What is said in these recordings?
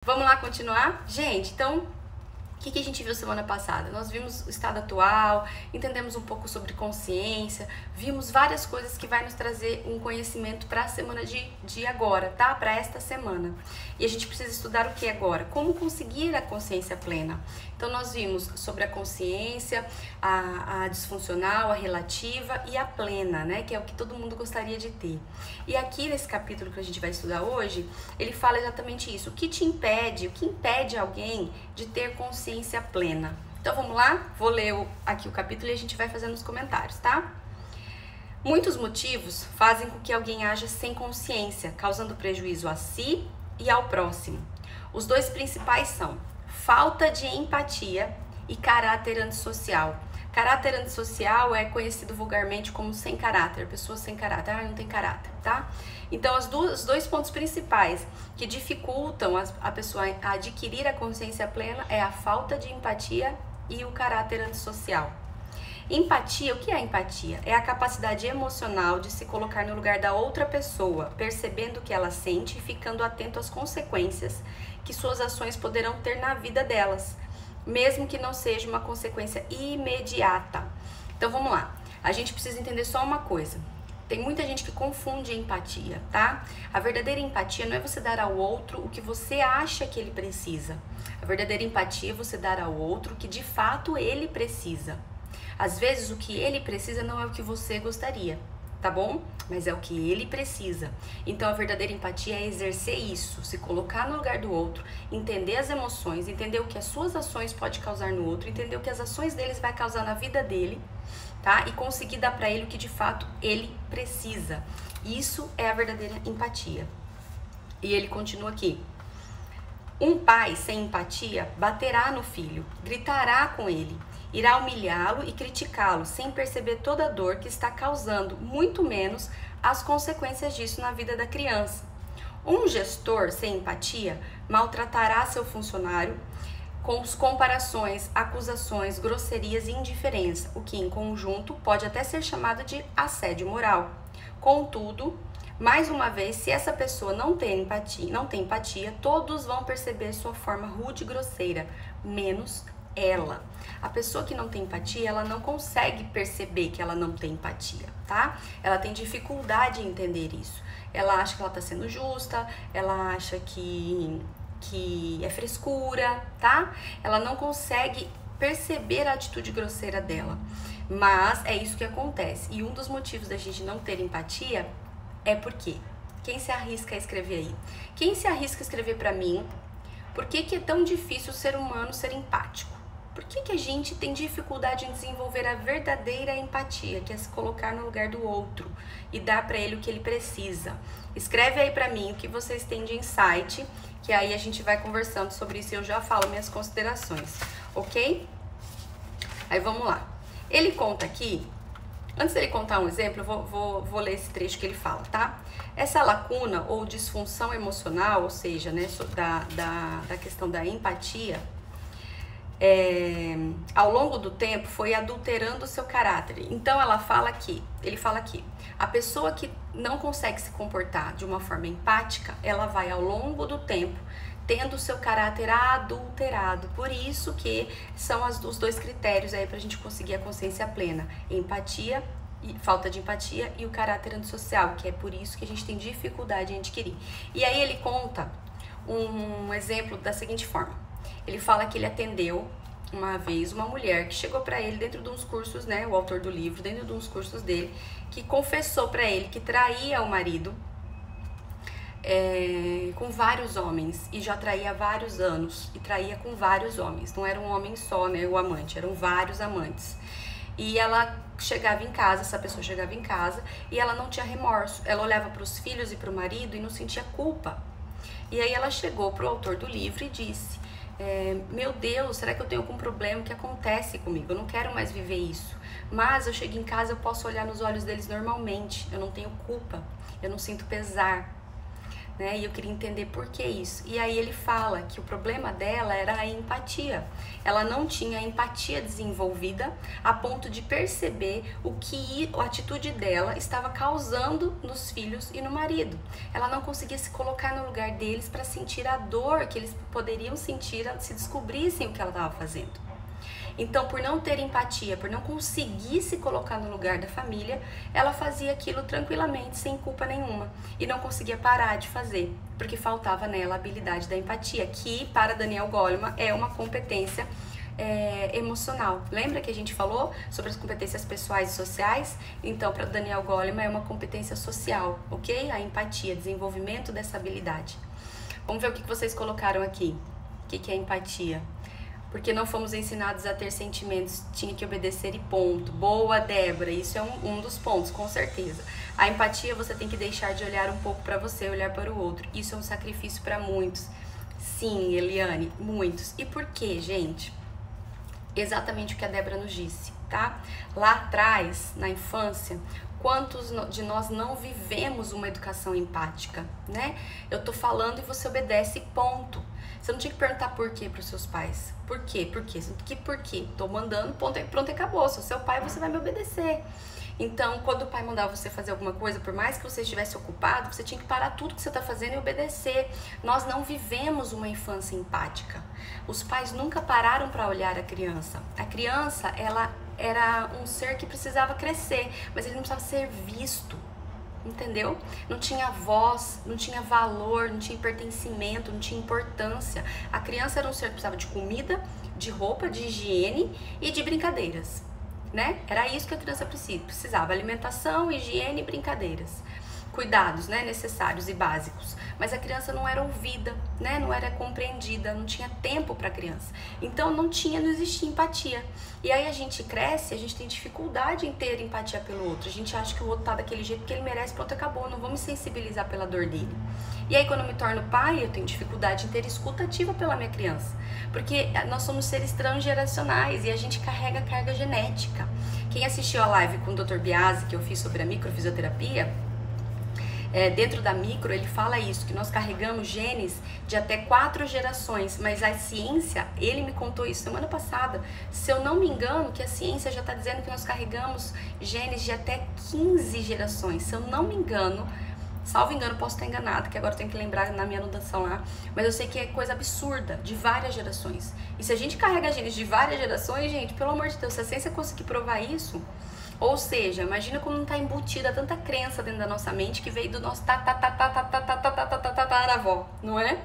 Vamos lá continuar? Gente, então, o que a gente viu semana passada? Nós vimos o estado atual, entendemos um pouco sobre consciência, vimos várias coisas que vai nos trazer um conhecimento para a semana de agora, tá? Para esta semana. E a gente precisa estudar o que agora? Como conseguir a consciência plena. Então, nós vimos sobre a consciência, a disfuncional, a relativa e a plena, né? Que é o que todo mundo gostaria de ter. E aqui nesse capítulo que a gente vai estudar hoje, ele fala exatamente isso. O que impede alguém de ter consciência plena? Então vamos lá? Vou ler aqui o capítulo e a gente vai fazendo os comentários, tá? Muitos motivos fazem com que alguém haja sem consciência, causando prejuízo a si e ao próximo. Os dois principais são falta de empatia e caráter antissocial. Caráter antissocial é conhecido vulgarmente como sem caráter, pessoa sem caráter, não tem caráter, tá? Então, os dois pontos principais que dificultam a pessoa a adquirir a consciência plena é a falta de empatia e o caráter antissocial. Empatia, o que é empatia? É a capacidade emocional de se colocar no lugar da outra pessoa, percebendo o que ela sente e ficando atento às consequências que suas ações poderão ter na vida delas, mesmo que não seja uma consequência imediata. Então vamos lá, a gente precisa entender só uma coisa. Tem muita gente que confunde empatia, tá? A verdadeira empatia não é você dar ao outro o que você acha que ele precisa. A verdadeira empatia é você dar ao outro o que de fato ele precisa. Às vezes o que ele precisa não é o que você gostaria, tá bom? Mas é o que ele precisa. Então a verdadeira empatia é exercer isso, se colocar no lugar do outro, entender as emoções, entender o que as suas ações podem causar no outro, entender o que as ações deles vai causar na vida dele, tá? E conseguir dar para ele o que de fato ele precisa. Isso é a verdadeira empatia. E ele continua aqui. Um pai sem empatia baterá no filho, gritará com ele, irá humilhá-lo e criticá-lo, sem perceber toda a dor que está causando, muito menos as consequências disso na vida da criança. Um gestor sem empatia maltratará seu funcionário com comparações, acusações, grosserias e indiferença, o que em conjunto pode até ser chamado de assédio moral. Contudo, mais uma vez, se essa pessoa não tem empatia, todos vão perceber sua forma rude e grosseira, menos ela. A pessoa que não tem empatia, ela não consegue perceber que ela não tem empatia, tá? Ela tem dificuldade em entender isso. Ela acha que ela tá sendo justa, ela acha que é frescura, tá? Ela não consegue perceber a atitude grosseira dela. Mas é isso que acontece. E um dos motivos da gente não ter empatia é porque quem se arrisca a escrever aí? Quem se arrisca a escrever pra mim? Por que é tão difícil o ser humano ser empático? Por que a gente tem dificuldade em desenvolver a verdadeira empatia, que é se colocar no lugar do outro e dar para ele o que ele precisa? Escreve aí para mim o que vocês têm de insight, que aí a gente vai conversando sobre isso e eu já falo minhas considerações, ok? Aí vamos lá. Ele conta aqui, antes dele contar um exemplo, eu vou ler esse trecho que ele fala, tá? Essa lacuna ou disfunção emocional, ou seja, né, da questão da empatia, ao longo do tempo foi adulterando o seu caráter. Então ele fala aqui, a pessoa que não consegue se comportar de uma forma empática, ela vai ao longo do tempo tendo o seu caráter adulterado. Por isso que são os dois critérios aí pra gente conseguir a consciência plena: empatia, e falta de empatia, e o caráter antissocial, que é por isso que a gente tem dificuldade em adquirir. E aí ele conta um exemplo da seguinte forma. Ele fala que ele atendeu uma vez uma mulher que chegou para ele dentro de uns cursos, né, o autor do livro, dentro de uns cursos dele, que confessou para ele que traía o marido com vários homens, e já traía há vários anos, e traía com vários homens, não era um homem só, né, o amante, eram vários amantes. E ela chegava em casa, essa pessoa chegava em casa, e ela não tinha remorso, ela olhava para os filhos e para o marido e não sentia culpa. E aí ela chegou pro autor do livro e disse: meu Deus, será que eu tenho algum problema que acontece comigo? Eu não quero mais viver isso. Mas eu chego em casa, eu posso olhar nos olhos deles normalmente. Eu não tenho culpa, eu não sinto pesar. né? E eu queria entender por que isso. E aí ele fala que o problema dela era a empatia. Ela não tinha a empatia desenvolvida a ponto de perceber o que a atitude dela estava causando nos filhos e no marido. Ela não conseguia se colocar no lugar deles para sentir a dor que eles poderiam sentir se descobrissem o que ela estava fazendo. Então, por não ter empatia, por não conseguir se colocar no lugar da família, ela fazia aquilo tranquilamente, sem culpa nenhuma. E não conseguia parar de fazer, porque faltava nela a habilidade da empatia, que para Daniel Goleman é uma competência emocional. Lembra que a gente falou sobre as competências pessoais e sociais? Então, para Daniel Goleman é uma competência social, ok? A empatia, desenvolvimento dessa habilidade. Vamos ver o que vocês colocaram aqui. O que é empatia? Porque não fomos ensinados a ter sentimentos, tinha que obedecer e ponto. Boa, Débora, isso é um dos pontos, com certeza. A empatia, você tem que deixar de olhar um pouco para você, olhar para o outro. Isso é um sacrifício para muitos. Sim, Eliane, muitos. E por quê, gente? Exatamente o que a Débora nos disse, tá? Lá atrás, na infância, quantos de nós não vivemos uma educação empática, né? Eu tô falando e você obedece, ponto. Você não tinha que perguntar por quê para os seus pais. Por quê? Por quê? Por quê? Tô mandando, pronto e acabou. Sou seu pai, você vai me obedecer. Então, quando o pai mandava você fazer alguma coisa, por mais que você estivesse ocupado, você tinha que parar tudo que você está fazendo e obedecer. Nós não vivemos uma infância empática. Os pais nunca pararam para olhar a criança. A criança, ela era um ser que precisava crescer, mas ele não precisava ser visto. Entendeu? Não tinha voz, não tinha valor, não tinha pertencimento, não tinha importância. A criança era um ser que precisava de comida, de roupa, de higiene e de brincadeiras, né? Era isso que a criança precisava, alimentação, higiene e brincadeiras. Cuidados, né, necessários e básicos. Mas a criança não era ouvida, né, não era compreendida, não tinha tempo para a criança. Então não existia empatia. E aí a gente cresce, a gente tem dificuldade em ter empatia pelo outro. A gente acha que o outro tá daquele jeito porque ele merece, pronto, acabou. Não vou me sensibilizar pela dor dele. E aí quando eu me torno pai, eu tenho dificuldade em ter escuta ativa pela minha criança. Porque nós somos seres transgeracionais e a gente carrega carga genética. Quem assistiu a live com o Dr. Biasi, que eu fiz sobre a microfisioterapia, dentro da micro, ele fala isso, que nós carregamos genes de até 4 gerações, mas a ciência, ele me contou isso semana passada, se eu não me engano, que a ciência já está dizendo que nós carregamos genes de até 15 gerações, se eu não me engano, salvo engano, posso estar enganada, que agora eu tenho que lembrar na minha anotação lá, mas eu sei que é coisa absurda, de várias gerações. E se a gente carrega genes de várias gerações, gente, pelo amor de Deus, se a ciência conseguir provar isso, ou seja, imagina como não está embutida tanta crença dentro da nossa mente que veio do nosso tataravó, não é?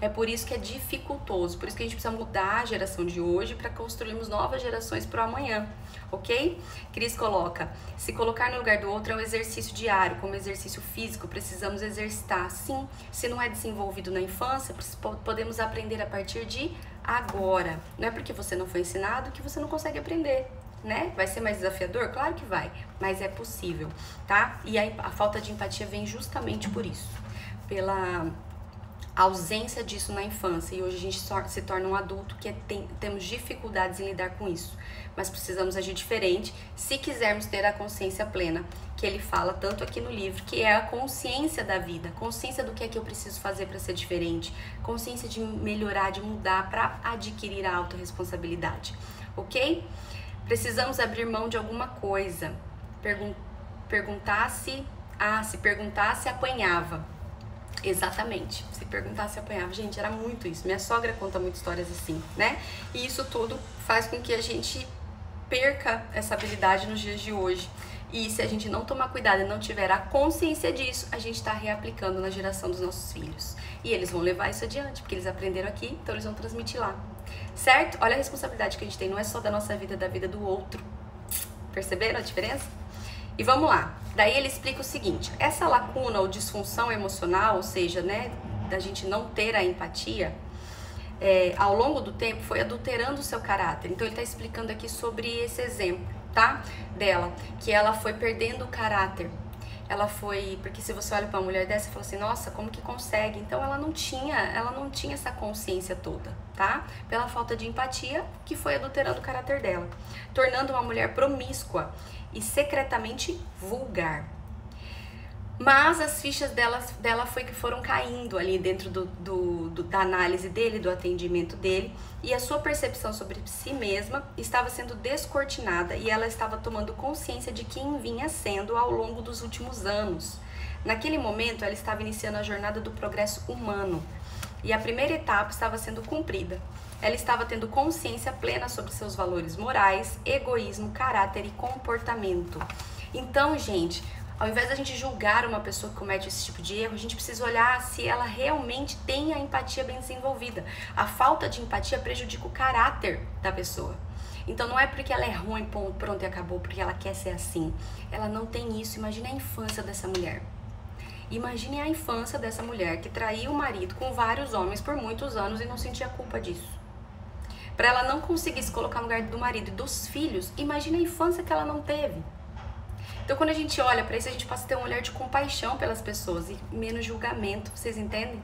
É por isso que é dificultoso, por isso que a gente precisa mudar a geração de hoje para construirmos novas gerações para o amanhã, ok? Cris coloca, se colocar no lugar do outro é um exercício diário, como exercício físico, precisamos exercitar. Sim, se não é desenvolvido na infância, podemos aprender a partir de agora. Não é porque você não foi ensinado que você não consegue aprender. Né? Vai ser mais desafiador? Claro que vai, mas é possível, tá? E a falta de empatia vem justamente por isso, pela ausência disso na infância, e hoje a gente se torna um adulto que temos dificuldades em lidar com isso, mas precisamos agir diferente se quisermos ter a consciência plena, que ele fala tanto aqui no livro, que é a consciência da vida, consciência do que é que eu preciso fazer para ser diferente, consciência de melhorar, de mudar, para adquirir a autorresponsabilidade, ok? Precisamos abrir mão de alguma coisa. Se perguntasse, apanhava. Exatamente. Se perguntasse, apanhava. Gente, era muito isso. Minha sogra conta muitas histórias assim, né? E isso tudo faz com que a gente perca essa habilidade nos dias de hoje. E se a gente não tomar cuidado e não tiver a consciência disso, a gente está reaplicando na geração dos nossos filhos. E eles vão levar isso adiante, porque eles aprenderam aqui, então eles vão transmitir lá. Certo? Olha a responsabilidade que a gente tem, não é só da nossa vida, é da vida do outro. Perceberam a diferença? E vamos lá. Daí ele explica o seguinte, essa lacuna ou disfunção emocional, ou seja, né, da gente não ter a empatia, ao longo do tempo foi adulterando o seu caráter. Então ele está explicando aqui sobre esse exemplo, tá? Dela, que ela foi perdendo o caráter. Ela foi, porque se você olha para uma mulher dessa e fala assim, nossa, como que consegue? Então ela não tinha essa consciência toda, tá? Pela falta de empatia, que foi adulterando o caráter dela, tornando uma mulher promíscua e secretamente vulgar. Mas as fichas dela foi que foram caindo ali dentro da análise dele, do atendimento dele, e a sua percepção sobre si mesma estava sendo descortinada e ela estava tomando consciência de quem vinha sendo ao longo dos últimos anos. Naquele momento, ela estava iniciando a jornada do progresso humano e a primeira etapa estava sendo cumprida. Ela estava tendo consciência plena sobre seus valores morais, egoísmo, caráter e comportamento. Então, gente, ao invés da gente julgar uma pessoa que comete esse tipo de erro, a gente precisa olhar se ela realmente tem a empatia bem desenvolvida. A falta de empatia prejudica o caráter da pessoa. Então não é porque ela é ruim, pronto e acabou, porque ela quer ser assim. Ela não tem isso. Imagine a infância dessa mulher. Imagine a infância dessa mulher que traiu o marido com vários homens por muitos anos e não sentia culpa disso. Para ela não conseguir se colocar no lugar do marido e dos filhos, imagine a infância que ela não teve. Então, quando a gente olha para isso, a gente passa a ter um olhar de compaixão pelas pessoas e menos julgamento, vocês entendem?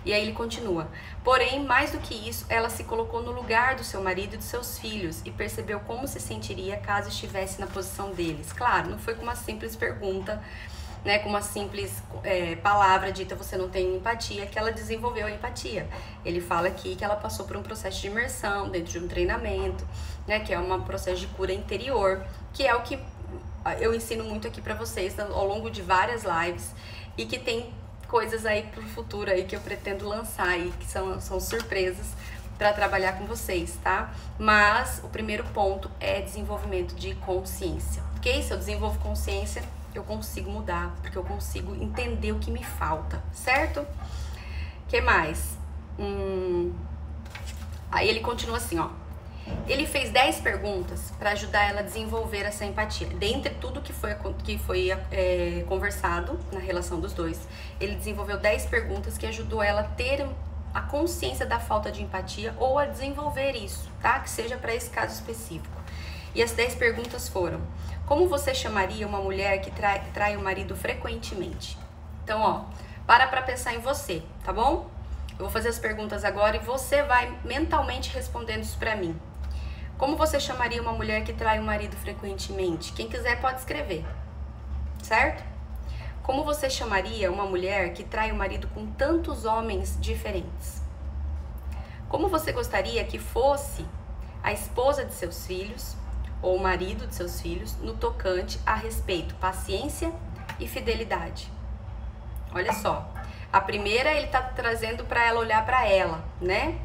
E aí ele continua. Porém, mais do que isso, ela se colocou no lugar do seu marido e dos seus filhos e percebeu como se sentiria caso estivesse na posição deles. Claro, não foi com uma simples pergunta, né, com uma simples palavra dita, você não tem empatia, que ela desenvolveu a empatia. Ele fala aqui que ela passou por um processo de imersão dentro de um treinamento, né, que é um processo de cura interior, que é o que eu ensino muito aqui pra vocês ao longo de várias lives e que tem coisas aí pro futuro aí que eu pretendo lançar aí, que são surpresas para trabalhar com vocês, tá? Mas o primeiro ponto é desenvolvimento de consciência, ok? Se eu desenvolvo consciência, eu consigo mudar, porque eu consigo entender o que me falta, certo? Que mais? Aí ele continua assim, ó. Ele fez 10 perguntas para ajudar ela a desenvolver essa empatia. Dentre tudo que foi conversado na relação dos dois, ele desenvolveu 10 perguntas que ajudou ela a ter a consciência da falta de empatia ou a desenvolver isso, tá? Que seja para esse caso específico. E as 10 perguntas foram: como você chamaria uma mulher que trai o marido frequentemente? Então, ó, para pensar em você, tá bom? Eu vou fazer as perguntas agora e você vai mentalmente respondendo isso pra mim. Como você chamaria uma mulher que trai o marido frequentemente? Quem quiser pode escrever, certo? Como você chamaria uma mulher que trai o marido com tantos homens diferentes? Como você gostaria que fosse a esposa de seus filhos ou o marido de seus filhos no tocante a respeito, paciência e fidelidade? Olha só, a primeira ele tá trazendo para ela olhar para ela, né?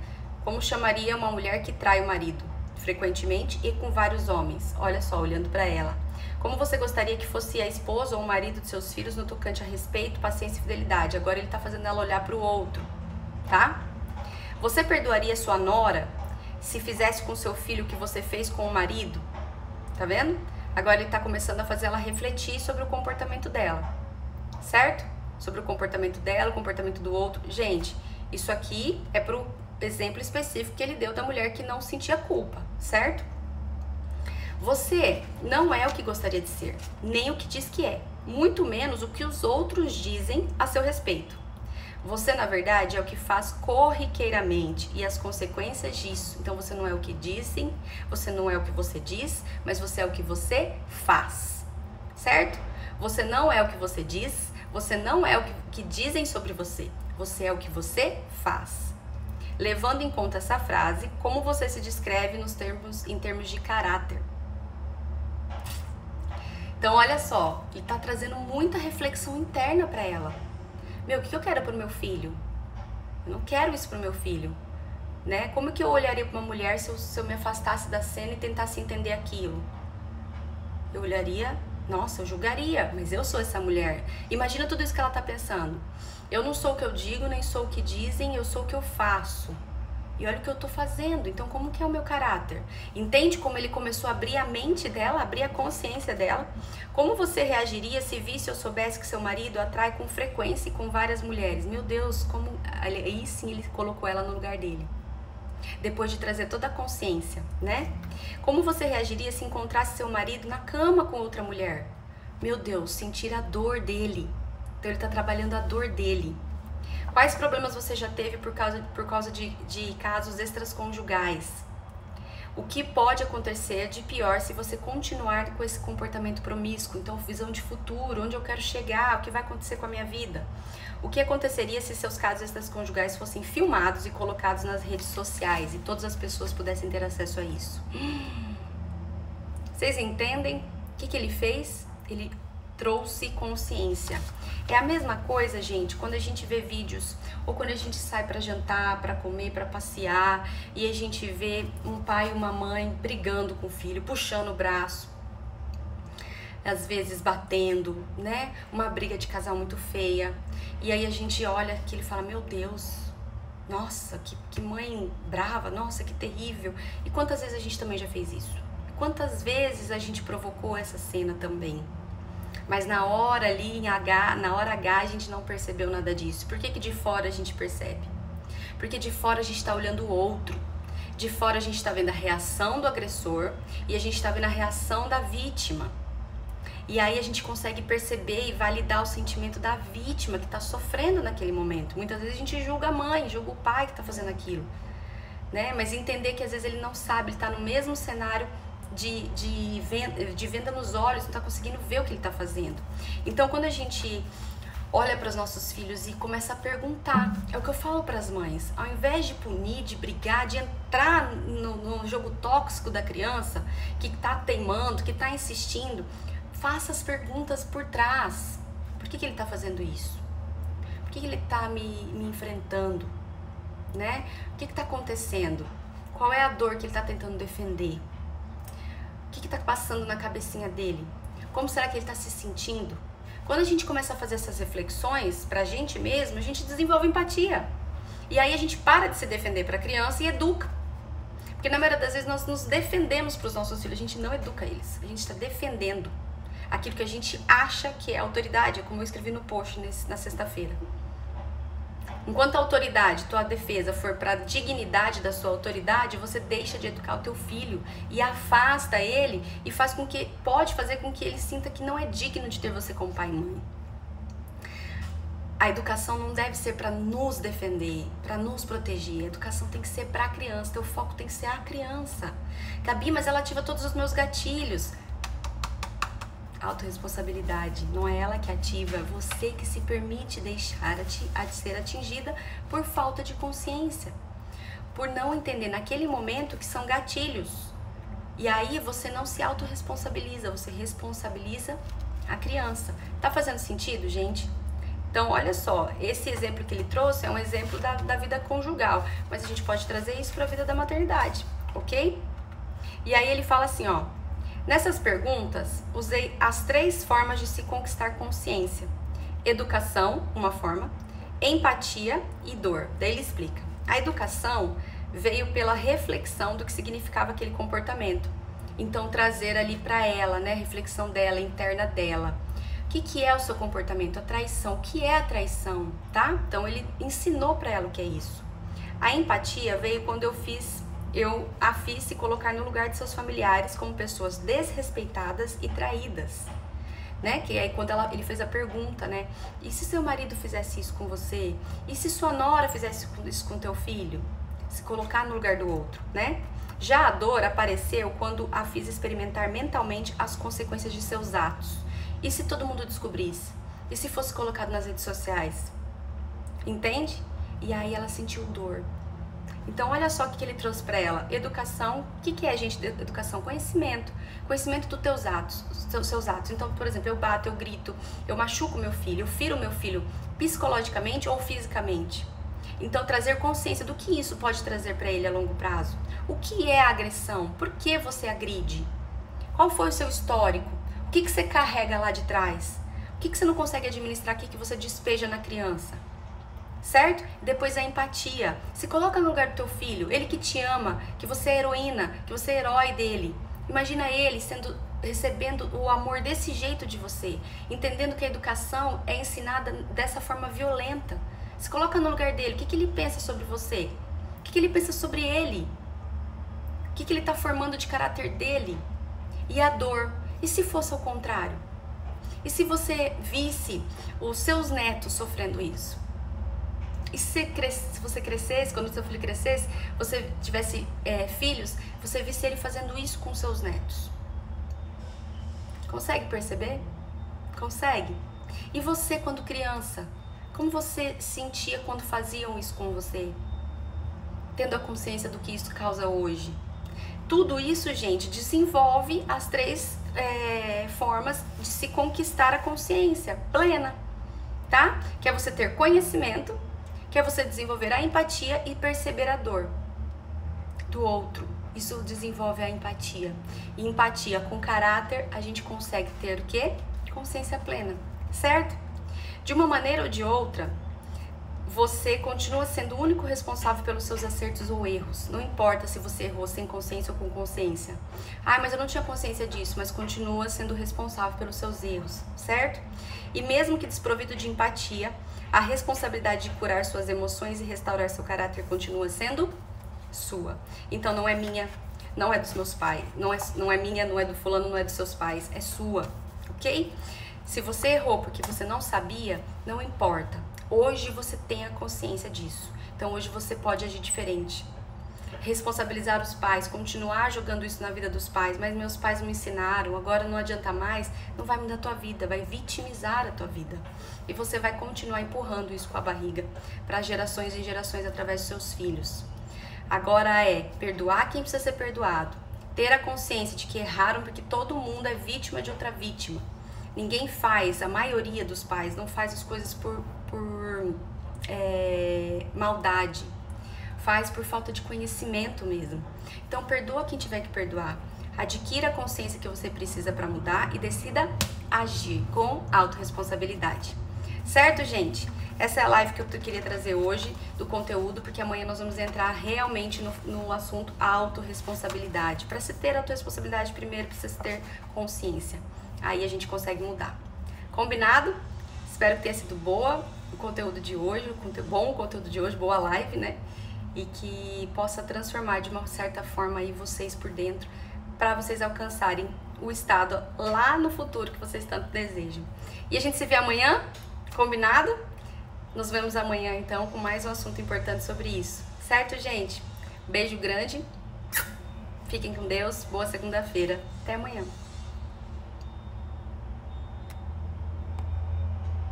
Como chamaria uma mulher que trai o marido frequentemente e com vários homens? Olha só, olhando para ela. Como você gostaria que fosse a esposa ou o marido de seus filhos no tocante a respeito, paciência e fidelidade? Agora ele tá fazendo ela olhar para o outro, tá? Você perdoaria sua nora se fizesse com seu filho o que você fez com o marido? Tá vendo? Agora ele tá começando a fazer ela refletir sobre o comportamento dela, certo? Sobre o comportamento dela, o comportamento do outro. Gente, isso aqui é pro exemplo específico que ele deu da mulher que não sentia culpa, certo? Você não é o que gostaria de ser, nem o que diz que é, muito menos o que os outros dizem a seu respeito. Você, na verdade, é o que faz corriqueiramente e as consequências disso. Então, você não é o que dizem, você não é o que você diz, mas você é o que você faz, certo? Você não é o que você diz, você não é o que dizem sobre você, você é o que você faz. Levando em conta essa frase, como você se descreve em termos de caráter? Então, olha só, ele tá trazendo muita reflexão interna para ela. Meu, o que eu quero pro meu filho? Eu não quero isso pro meu filho, né? Como que eu olharia para uma mulher se eu me afastasse da cena e tentasse entender aquilo? Eu olharia, nossa, eu julgaria, mas eu sou essa mulher. Imagina tudo isso que ela tá pensando. Eu não sou o que eu digo, nem sou o que dizem, eu sou o que eu faço. E olha o que eu tô fazendo, então como que é o meu caráter? Entende como ele começou a abrir a mente dela, abrir a consciência dela? Como você reagiria se visse ou soubesse que seu marido atrai com frequência e com várias mulheres? Meu Deus, como... Aí sim ele colocou ela no lugar dele. Depois de trazer toda a consciência, né? Como você reagiria se encontrasse seu marido na cama com outra mulher? Meu Deus, sentir a dor dele. Então ele tá trabalhando a dor dele. Quais problemas você já teve por causa de casos extraconjugais? O que pode acontecer de pior se você continuar com esse comportamento promíscuo? Então, visão de futuro, onde eu quero chegar, o que vai acontecer com a minha vida? O que aconteceria se seus casos extraconjugais fossem filmados e colocados nas redes sociais e todas as pessoas pudessem ter acesso a isso? Vocês entendem o que ele fez? Ele trouxe consciência. É a mesma coisa, gente, quando a gente vê vídeos ou quando a gente sai para jantar, para comer, para passear e a gente vê um pai e uma mãe brigando com o filho, puxando o braço, às vezes batendo, né? Uma briga de casal muito feia. E aí a gente olha que ele fala, meu Deus, nossa, que mãe brava, nossa, que terrível. E quantas vezes a gente também já fez isso? Quantas vezes a gente provocou essa cena também? Mas na hora ali, na hora H, a gente não percebeu nada disso. Por que que de fora a gente percebe? Porque de fora a gente está olhando o outro. De fora a gente está vendo a reação do agressor e a gente está vendo a reação da vítima. E aí a gente consegue perceber e validar o sentimento da vítima que está sofrendo naquele momento. Muitas vezes a gente julga a mãe, julga o pai que está fazendo aquilo, né? Mas entender que às vezes ele não sabe, ele está no mesmo cenário de venda nos olhos, não está conseguindo ver o que ele está fazendo. Então, quando a gente olha para os nossos filhos e começa a perguntar, é o que eu falo para as mães, ao invés de punir, de brigar, de entrar no jogo tóxico da criança, que está teimando, que está insistindo, faça as perguntas por trás. Por que ele está fazendo isso? Por que ele está me enfrentando? Né? O que está acontecendo? Qual é a dor que ele está tentando defender? O que está passando na cabecinha dele? Como será que ele está se sentindo? Quando a gente começa a fazer essas reflexões pra gente mesmo, a gente desenvolve empatia. E aí a gente para de se defender pra criança e educa. Porque na maioria das vezes nós nos defendemos pros nossos filhos, a gente não educa eles. A gente está defendendo aquilo que a gente acha que é autoridade, como eu escrevi no post na sexta-feira. Enquanto a autoridade, tua defesa for para a dignidade da sua autoridade, você deixa de educar o teu filho e afasta ele e pode fazer com que ele sinta que não é digno de ter você como pai e mãe. A educação não deve ser para nos defender, para nos proteger. A educação tem que ser para a criança, teu foco tem que ser a criança. Gabi, mas ela ativa todos os meus gatilhos. Autorresponsabilidade, não é ela que ativa, é você que se permite deixar de ser atingida por falta de consciência, por não entender naquele momento que são gatilhos. E aí você não se autorresponsabiliza, você responsabiliza a criança. Tá fazendo sentido, gente? Então, olha só, esse exemplo que ele trouxe é um exemplo da vida conjugal, mas a gente pode trazer isso para a vida da maternidade, ok? E aí ele fala assim, ó, nessas perguntas, usei as 3 formas de se conquistar consciência. Educação, uma forma, empatia e dor. Daí ele explica. A educação veio pela reflexão do que significava aquele comportamento. Então, trazer ali para ela, né, a reflexão dela, interna dela. O que é o seu comportamento? A traição. O que é a traição, tá? Então, ele ensinou para ela o que é isso. A empatia veio quando eu a fiz se colocar no lugar de seus familiares como pessoas desrespeitadas e traídas, né? Que aí quando ele fez a pergunta, né? E se seu marido fizesse isso com você? E se sua nora fizesse isso com teu filho? Se colocar no lugar do outro, né? Já a dor apareceu quando a fiz experimentar mentalmente as consequências de seus atos. E se todo mundo descobrisse? E se fosse colocado nas redes sociais? Entende? E aí ela sentiu dor. Então, olha só o que ele trouxe para ela. Educação, o que é, gente, educação? Conhecimento. Conhecimento dos teus atos, dos seus atos. Então, por exemplo, eu bato, eu grito, eu machuco meu filho, eu firo meu filho psicologicamente ou fisicamente. Então, trazer consciência do que isso pode trazer para ele a longo prazo. O que é a agressão? Por que você agride? Qual foi o seu histórico? O que você carrega lá de trás? O que você não consegue administrar? O que você despeja na criança? Certo? Depois a empatia. Se coloca no lugar do teu filho, ele que te ama, que você é heroína, que você é herói dele. Imagina ele recebendo o amor desse jeito de você, entendendo que a educação é ensinada dessa forma violenta. Se coloca no lugar dele, o que ele pensa sobre você? O que ele pensa sobre ele? O que ele está formando de caráter dele? E a dor? E se fosse ao contrário? E se você visse os seus netos sofrendo isso? E se você crescesse, quando seu filho crescesse, você tivesse filhos, você visse ele fazendo isso com seus netos. Consegue perceber? Consegue? E você, quando criança, como você sentia quando faziam isso com você? Tendo a consciência do que isso causa hoje. Tudo isso, gente, desenvolve as 3 formas de se conquistar a consciência plena, tá? Que é você ter conhecimento, que é você desenvolver a empatia e perceber a dor do outro. Isso desenvolve a empatia. E empatia com caráter, a gente consegue ter o quê? Consciência plena, certo? De uma maneira ou de outra, você continua sendo o único responsável pelos seus acertos ou erros. Não importa se você errou sem consciência ou com consciência. Ah, mas eu não tinha consciência disso, mas continua sendo responsável pelos seus erros, certo? E mesmo que desprovido de empatia, a responsabilidade de curar suas emoções e restaurar seu caráter continua sendo sua. Então não é minha, não é dos meus pais, não é minha, não é do fulano, não é dos seus pais, é sua, ok? Se você errou porque você não sabia, não importa. Hoje você tem a consciência disso. Então hoje você pode agir diferente. Responsabilizar os pais, continuar jogando isso na vida dos pais. Mas meus pais me ensinaram, agora não adianta mais. Não vai mudar a tua vida, vai vitimizar a tua vida. E você vai continuar empurrando isso com a barriga para gerações e gerações através dos seus filhos. Agora é perdoar quem precisa ser perdoado. Ter a consciência de que erraram porque todo mundo é vítima de outra vítima. Ninguém faz, a maioria dos pais não faz as coisas por maldade, faz por falta de conhecimento mesmo. Então perdoa quem tiver que perdoar, adquira a consciência que você precisa para mudar e decida agir com autorresponsabilidade. Certo, gente? Essa é a live que eu queria trazer hoje do conteúdo, porque amanhã nós vamos entrar realmente no assunto autorresponsabilidade. Para se ter autorresponsabilidade, primeiro precisa ter consciência. Aí a gente consegue mudar. Combinado? Espero que tenha sido boa o conteúdo de hoje, bom o conteúdo de hoje, boa live, né? E que possa transformar de uma certa forma aí vocês por dentro, para vocês alcançarem o estado lá no futuro que vocês tanto desejam. E a gente se vê amanhã, combinado? Nos vemos amanhã então com mais um assunto importante sobre isso. Certo, gente? Beijo grande. Fiquem com Deus. Boa segunda-feira. Até amanhã.